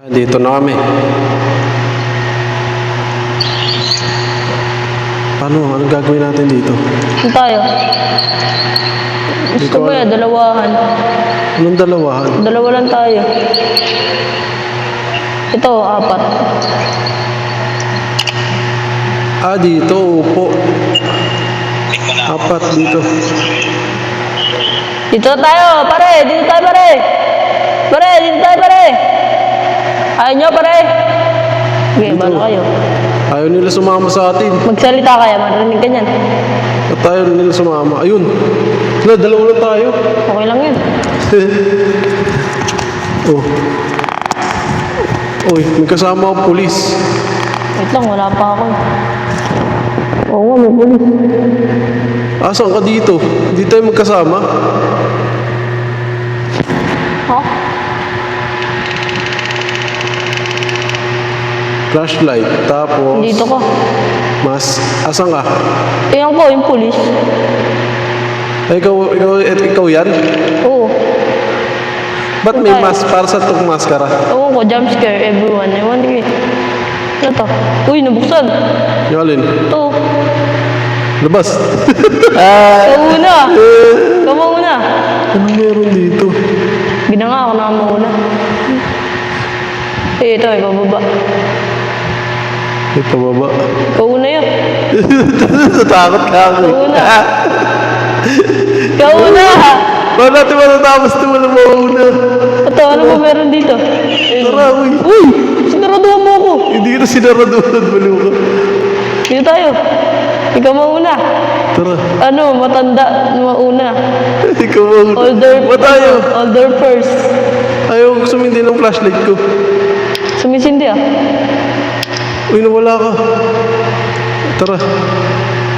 Dito na kami. Paano? Anong gagawin natin dito? Saan tayo? Gusto ko dalawahan. Anong dalawahan? Dalawa lang tayo. Ito, 4. Dito. Upo. 4 dito. Dito tayo, pare! Dito tayo, pare! Pare, dito tayo, pare! Ayaw nyo, pare? Okay, Dito. bala kayo. Ayaw nila sumama sa atin. Magsalita kaya, marinig ka niyan. At ayaw nila sumama. Ayun. Dalawa lang tayo. Okay lang yun. Oh. Uy, may kasama akong pulis. Wait lang, wala pa ako. Oo nga, may pulis. Saan ka dito? Hindi tayo magkasama. Ha? Flashlight. Tapos, Dito ka. asan ka? Tingnan ko, yung pulis. Ikaw yan? Oo. Ba't may Tayo. para sa itong maskara? Oo ko, jump scare everyone. Ewan ko eh. Ano to? Uy, nabuksan. Yung alin? Ito. Labas. Ikaw muna. Ikaw muna. Ano meron dito? Ginanga ako na muna. Ito, ibababa. May pababa. Ikaw muna yun. Natakot ka ako. Ikaw muna. Ikaw muna. Bakit natin matatapos ito? Wala mauna. Ito, ano ba meron dito? Tara, uy. Uy! Sinaraduhan mo ako. Hindi na sinaraduhan. Baliw ka. Dito tayo. Ikaw mauna. Tara. Ano, matanda, mauna. Ikaw mauna. Older, Ba tayo? older first. Ayaw ko sumindi ng flashlight ko. Sumisindi ah. Uy, nawala ka. Tara.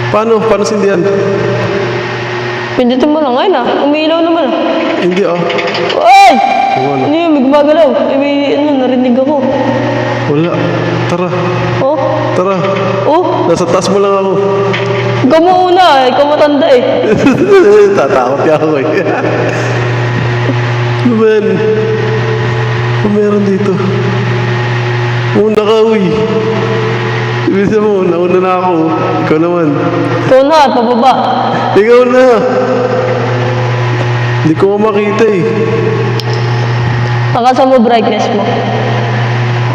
Paano sindihan? Pindutin mo lang ngayon ah. Umiilaw naman ah. Hindi Uy! Wala. Ano yun, may gumagalaw. May narinig ako. Wala. Tara. Oh? Tara. Oh? Nasa taas mo lang ako. Ikaw mauna. Ikaw matanda eh. Tatakot ka ako eh. Ano ba yan? Ano meron dito? Una ka, uy. Ibig mo, nauna na ako. Ikaw naman. Ikaw na, pababa. Ikaw na. Hindi ko makita eh. Takasan mo brightness mo.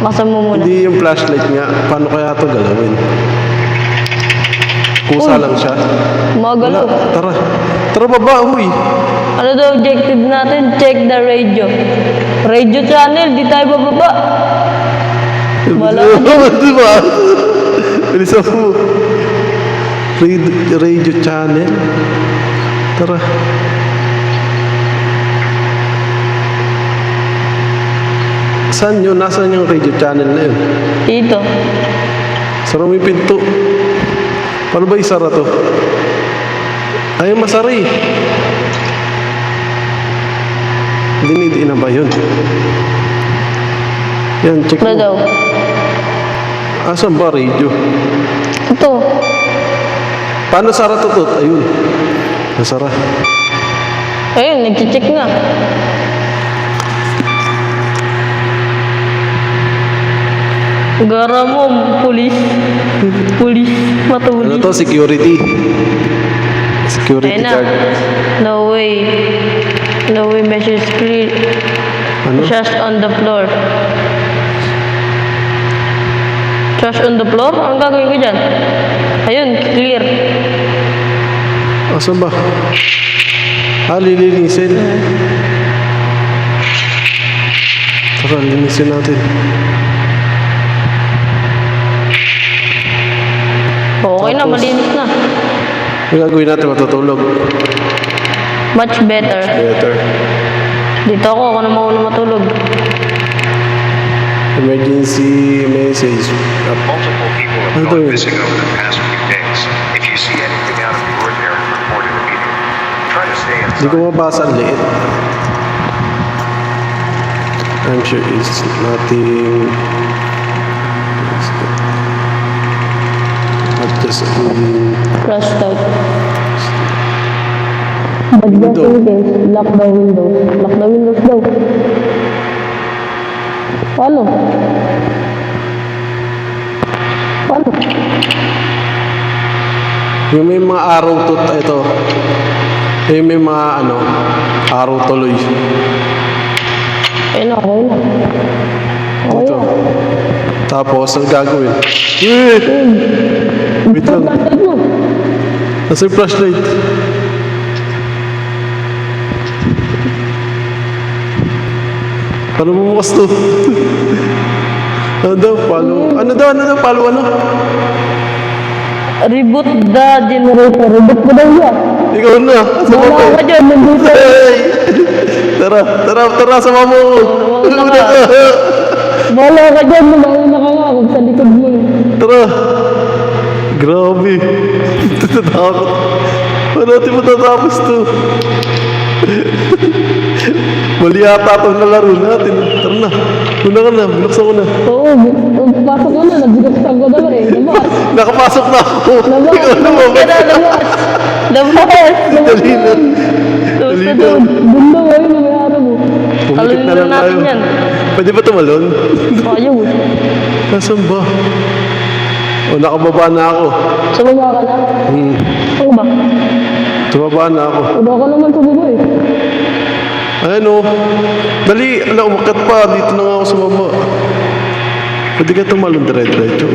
Takasan mo muna. Hindi yung flashlight nga. Paano kaya ito galawin? Kusa Uy. lang siya. Magalaw. Tara. Tara baba, uy. Ano daw objective natin? Check the radio. Radio channel, di tayo bababa. Wala. Diba? Bilisan mo. Radio channel. Tara. Saan yun? Nasaan yung radio channel na yun? Dito. Sara mo yung pinto. Paano ba isara to? Ay, masara eh. Dinidi na ba yun? Yan, check Ano mo. daw? Asan ba radio? Ito. Paano sara to? Ayun. Nasara. Ayun, nag-check na. Gara mo, pulis. Pulis, Ano matulis. to? Security. Security Ayun na. guard. No way. No way, measures clear. Ano? Trash on the floor. Trash on the floor? Anong gagawin ko dyan? Ayun, clear. Asan ba? Lilinisin. Tara, linisin natin. Okay na, Tapos, malinis na. Yung gagawin natin, matutulog. Much better. Better. Dito ako na mauna matulog. Emergency message. Multiple people have Ano to gone yun? missing over the past few days. If you see anything out of the ordinary, report it immediately. Try to stay Hindi ko inside. mabasa ang liit. I'm sure it's nothing. Not just Flashlight. Window. Lock the windows. Lock the windows daw. Paano? Paano? Yung may mga araw ito. Yung may mga araw tuloy. Okay na. Okay Ito. na. Tapos, ang gagawin? Wait lang. Flashlight mo. Nasa yung flashlight. Paano mo bukas to? Ano daw? Follow ano? Reboot the generator. Reboot mo daw yan. Ikaw na. Sama Wala mo. ka dyan. Nandito. Hey! Tara, sama mo. Wala Una ka. ka. Wala ka dyan. Mauna ka nga kung sa likod mo. Tara. Grabe. Natatakot. Paano natin matatapos to? Mali yata itong nalaro natin. Tara na. Una ka na. Binuksan ko na. Oo. Pasok ka na. Nabigatan ko naman eh. Labas. Nakapasok na ako. Labas. Ikaw na Labas ka na. Labas. Dali na. Labas Dali na na. doon. Bunda mo yun. Mamayara mo. Pumikit na lang tayo. natin yan. Pwede ba tumalon? Ayaw. Nasaan ba? O, nakababa na ako. Sumaba ka na. Ano ba? Tumaba na ako. Wala ka naman sumaba eh. Ayan o. Dali, umakyat pa. Dito na nga ako sa baba. Pwede ka tumalon dire-diretso.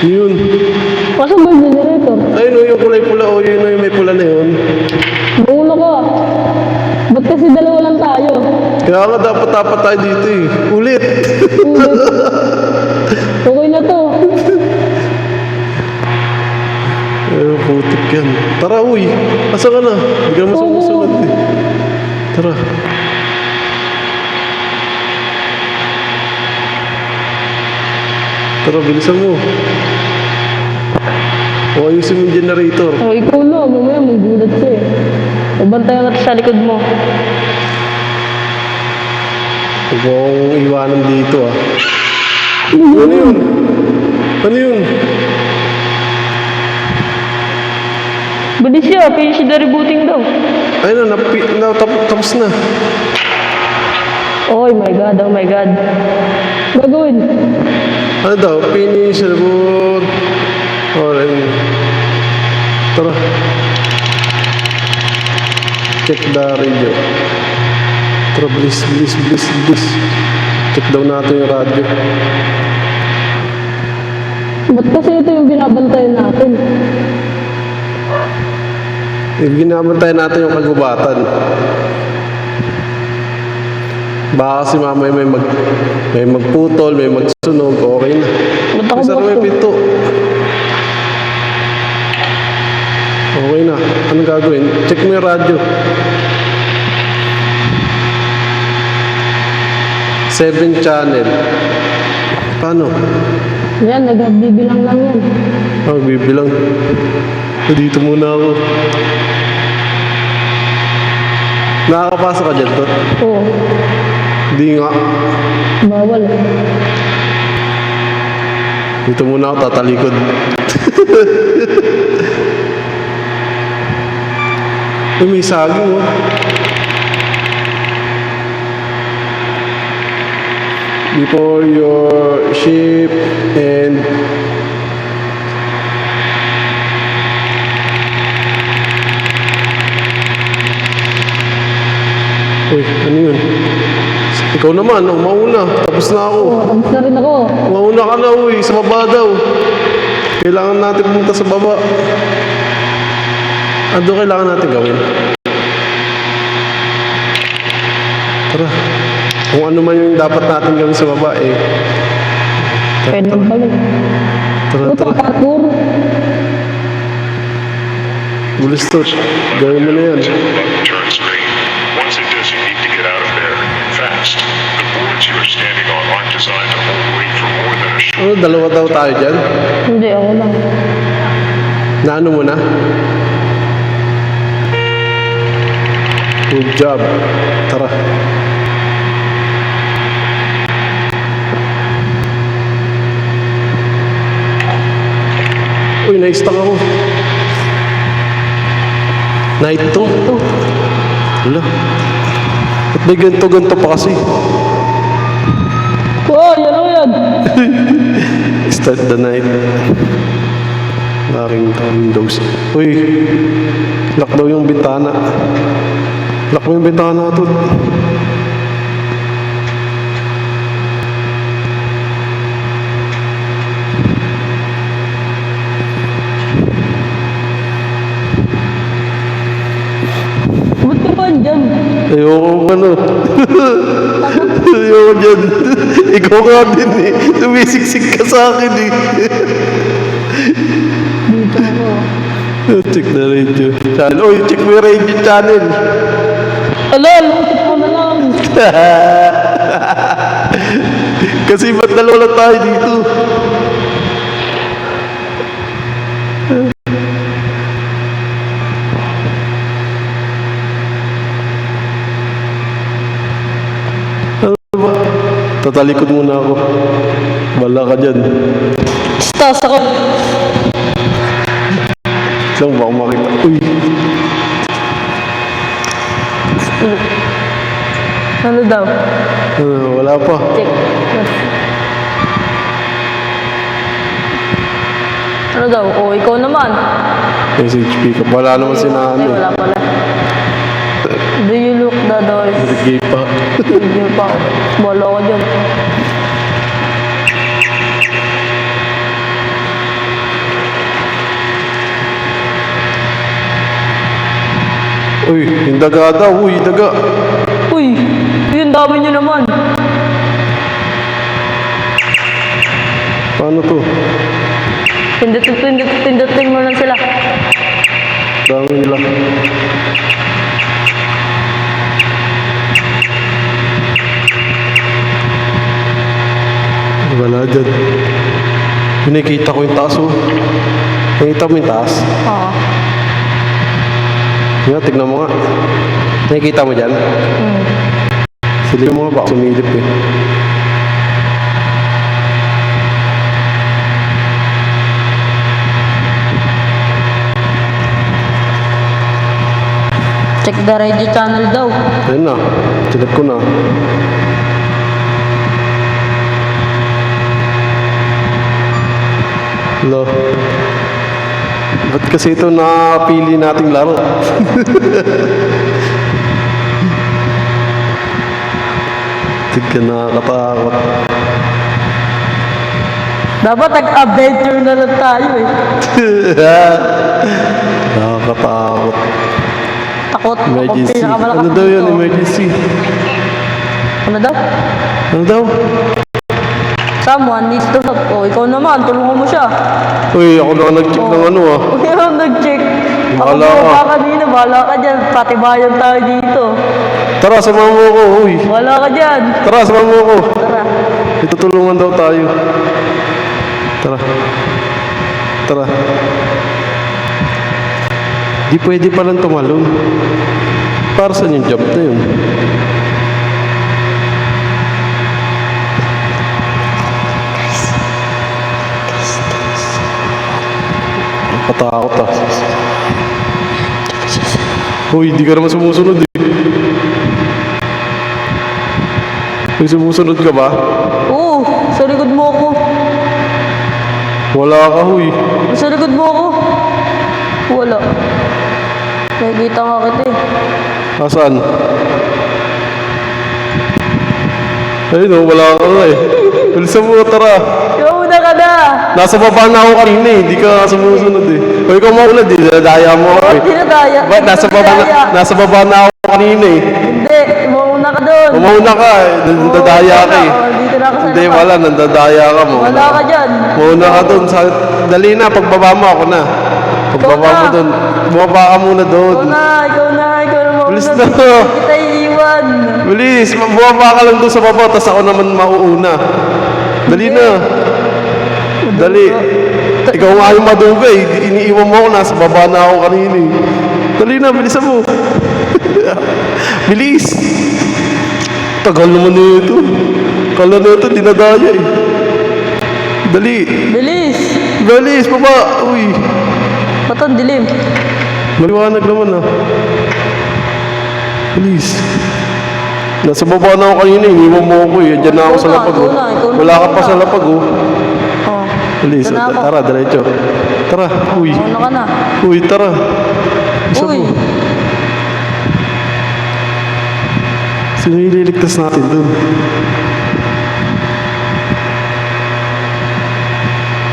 Yun. Pasok ba yung generator? Ayun o, yung kulay pula. O, yun o, yung may pula na yun. Mauna ka. Ba't kasi dalawa lang tayo? Kaya nga dapat tayo dito eh. Ulit. Okay na to. Putik yan. Tara, uy. Asa ka na? Hindi ka naman sumusunod eh. Tara. Tara, bilisan mo. O, ayusin mo yung generator. Oh, ikaw na. Mamaya magulat siya eh. Ubantayan ka sa likod mo. Huwag mo akong iwanan dito ah. Ano yun? Ano yun? Bilis siya. Finish the rebooting daw. Ayun na, tapos na. Oh my God. Oh my God. Gagawin. Ano daw? Finish, reboot. Alright. Tara. Check the radio. Tara, bilis. Check daw natin yung radio. Ba't kasi ito yung binabantayan natin? Ginamantay natin yung kagubatan. Baka kasi mamaya may magputol, may magsunog, okay na. Ba't ako Isa na may bukso? pinto. Okay na. Anong gagawin? Check mo yung radyo. 7 channel. Paano? Yan, nagbibilang lang yan. Bibilang. Dito muna ako. Nakakapasok ka dyan, Tot? Oo. Hindi nga. Bawal. Dito muna ako, tatalikod. May saging, oh. Before your ship and uy, ano yun? Ikaw naman, mauna. Tapos na ako. Oo, tapos na rin ako. Mauna ka na, uy. Sa baba daw. Kailangan natin pumunta sa baba. Ano kailangan natin gawin? Tara. Kung ano man yung dapat natin gawin sa baba, eh. Pwede mo pala. Tara, Ito, tara. parkour. Bulis to. Gawin mo na yan. Button turns green. Once it does, you need to get out of there. Fast. The boards you are standing on aren't designed to hold weight for more than a short. Ano, dalawa daw tayo dyan? Hindi, ako lang. Naano mo na? Good job. Tara. Uy, na-stuck ako. Night 2. Wala. Ba't may ganito-ganito pa kasi? Start the night. Laking windows. Uy, lock daw yung bintana. Lock mo yung bintana to. Ba't ka pa andyan? Ayoko ano. Ayoko dyan. Ikaw nga din eh. Tumisiksik ka sa akin eh. Dito ako. Check the radio channel. Uy, check mo yung radio channel. Ala, lumusot mo na lang. Kasi ba't dalawa lang tayo dito? Ano ba? Tatalikod muna ako. Bala ka dyan. Taas ako. Lang baka makita. Uy, Ano daw? wala pa. Check. Ano daw? O, ikaw naman. Message pick up. Wala naman Ay, sinabi. wala pala. Do you look the doors? Gay pa. Hindi pa ako. Bala ko dyan. Uy, yung daga daw. Uy, daga. Uy, yun dami nyo naman. Paano to? Pindutin mo lang sila. Dami nila. Wala dyan. Nakikita ko yung taas oh. Nakikita mo yung taas? Oo. Nga, tignan mo nga. Nakikita mo dyan? Silip mo nga baka sumilip eh. Check the radio channel daw. Ayun na. Silip ko na. Hello. Ba't kasi ito napili nating laro? Tignan, nakakatakot. Dapat nag-adventure na lang tayo eh. Nakakatakot. Takot. Ako Emergency. pinakamalakas Ano daw yun? dito. Emergency. Ano daw? Ano daw? Someone needs to help. O, ikaw naman. Tulungan mo siya. Uy, ako na nag-check ng ano ah. Huwag ka lang nag-check. Ako Bahala ka. bumaba kanina. Bahala ka dyan. Patibayan tayo dito. Tara, samahan mo ako. Uy. Bahala ka dyan. Tara, samahan mo ako. Tara. Itutulungan daw tayo. Tara. Tara. Di pwede palang tumalon. Para saan yung jump na yun? Nakatakot ah. Uy, di ka naman sumusunod eh. Uy, sumusunod ka ba? Oo. Sa likod mo ako. Wala ka, huy. Sa likod mo ako. Wala. Nakikita nga kita eh. Asan? Ayun oh, wala ka na eh. Bilisan mo, tara. Ikaw na ka na. Nasa baba na ako kanina eh. Hindi ka sumusunod eh. O ikaw mauna, di daya mo ako eh. Dinadaya. Ba't nasa baba na ako kanina eh. Hindi. Mauna ka doon. Umauna ka eh. Nandadaya ka eh. Dito na ako sa Hindi, labas. wala. Nandadaya ka mo. Wala ka dyan. Mauna ka doon. Dali na, pagbaba mo ako na. Pagbaba Ikaw mo na. doon. Bumaba ka muna doon. Ikaw na. Ikaw na mauna. Bilis na. Kita iiwan. Bilis, bumaba ka lang doon sa baba, tapos ako naman mauuna. Dali na. Dali. Ikaw nga yung madugay. Iniiwan mo ako, nasa baba na ako kanina eh. Dali na, bilisan mo. Bilis. Tagal naman nito. Kala na ito, dinadaya eh. Dali. Bilis. Bilis, baba. Uy. Ba't ang dilim? Maliwanag naman ah. Bilis. Nasa baba na ako kanina, iniwan mo ako eh. Diyan na ako sa lapag oh. Ikaw na. Wala ka pa sa lapag oh. Oh. Bilis. Ito na ako. Tara, diretso. Tara. Uy. Mauna ka na. Uy, tara. Isa Uy. mo. Sino ililigtas natin dun?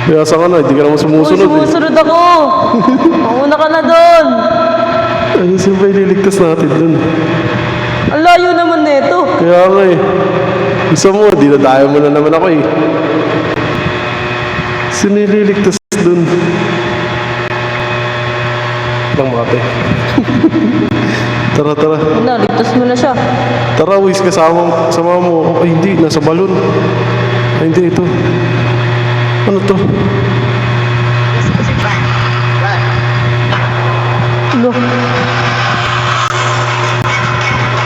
Kaya sa ka na, hindi ka naman Uy, sumusunod eh. sumusunod ako. Mauna ka na doon. Ano sino ba ililigtas natin dun? Ang layo naman nito. Kaya nga eh. Gusto mo, dinadayo mo na naman ako eh. Sino ililigtas dun? Lang mate. Tara, tara. Na, ligtas mo na siya. Tara, Wiz, kasama mo. Ay, hindi, nasa balon. Ay, hindi, ito. Ano to? Ano?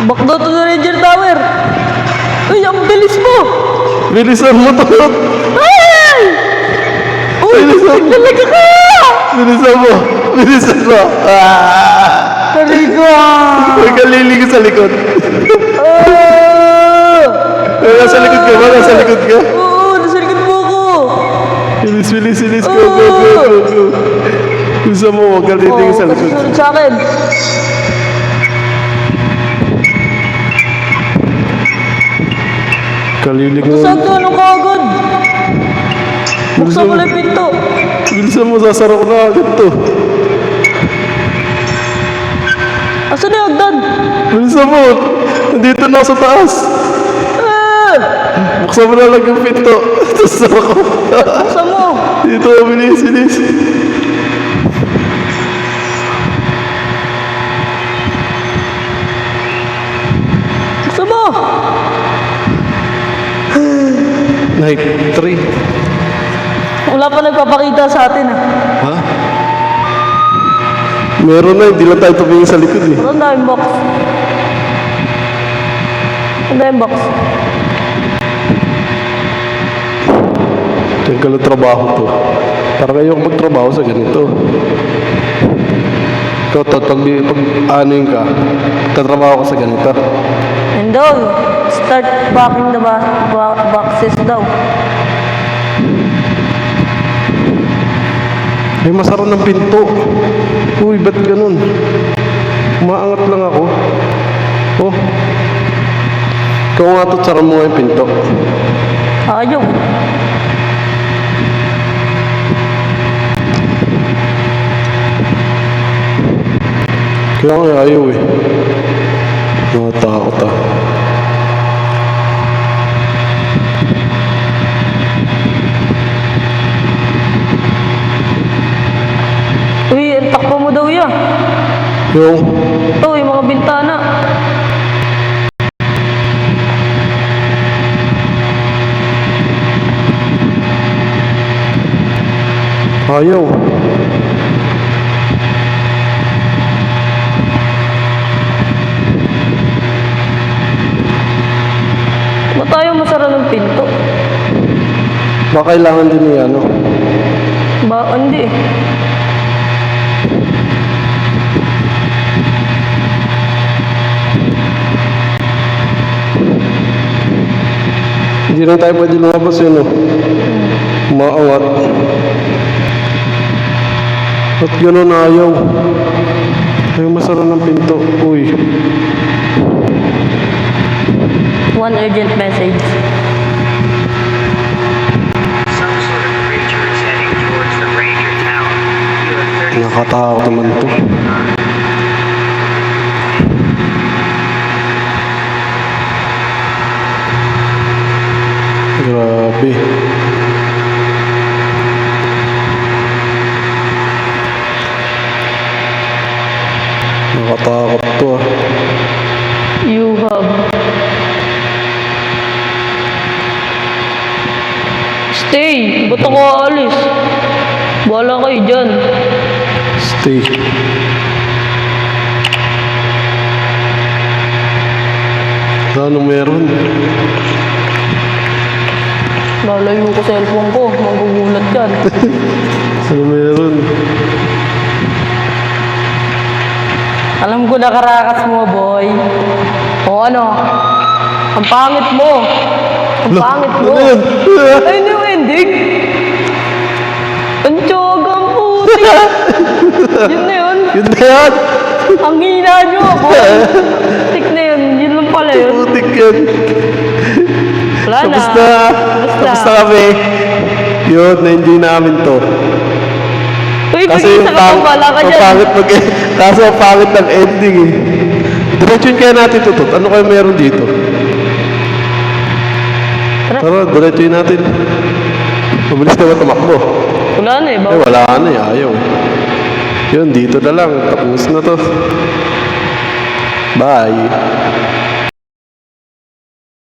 Back daw to the Ranger Tower. Uy, ang bilis mo. Bilisan mo to. Ay! Uy, Bilisan mo. talaga ka! Bilisan mo. Bilisan mo. Ah! Talaga! Huwag ka lilig sa likod. Ah! Nasa likod ka ba? Nasa likod ka? Oo, nasa likod mo ako. Bilis, bilis, bilis. Go, go, go, go, go. Gusto mo, huwag ka lilig sa likod. Kasunod sa akin. Kalilig mo. Saan ka? Anong kagad? Buksan mo lang yung pinto. Bilisan mo, sasara ko na agad to. Asan na yung hagdan? Bilisan mo. Nandito na ako sa taas. Ah! Buksan mo na lang yung pinto. Sasara ko. Buksan mo. Dito, bilis, bilis. Buksan mo. Night 3. Wala pa nagpapakita sa atin ah. Ha? Meron na, hindi lang tayo tumingin sa likod eh. Pero ang daming box. Ang daming box. Diyan ka lang trabaho to. Para kayo magtrabaho sa ganito. Ikaw, pag anuin ka, tatrabaho ka sa ganito. And daw, start packing the boxes daw. Ay, masara ng pinto. Uy, ba't ganun? Umaangat lang ako. Oh. Ikaw nga to, tsara mo nga yung pinto. Ayaw. Kaya nga ayaw eh. Nakatakot ah. Uy, ang takbo mo daw yan. Yung, Ito, yung mga bintana. ayaw. Ba't tayo masara ng pinto? Baka kailangan din niya, ano? Ba, hindi. Hindi na tayo pwede lumabas yun, no? Umaangat. Ba't ganun ayaw? Ayaw masara ng pinto. Uy. One urgent message. Some sort of creature is heading towards the Ranger Tower. You have 30 Nakatakot naman to. Grabe. Nakatakot to ah. You have. Stay! Ba't ako aalis? Bahala kayo dyan. Stay. Ano meron? Lalayo ko cellphone ko. Magugulat yan. Ano meron? Alam ko nakarakas mo, boy. O ano? Ang pangit mo. Ang pangit mo. Ano yun? Ayun yung ending. Ang tsogang puti. Yun na yun. Yun na yan. Ang hina nyo, boy. Tik na yun. Yun lang pala yun. Putik yun. Wala na. Tapos na. Tapos na kami. Yun, na-enjoy namin to. Uy, Kasi pag-isa ka pang bala ka dyan. Kaso ang pangit ng ending eh. Diretsuin kaya natin to. Ano kayo meron dito? Tara, diretsuin natin. Mabilis na ba tumakbo? Wala na eh. Eh, Bawal. wala na eh. Ayaw. Yun, dito na lang. Tapos na to. Bye.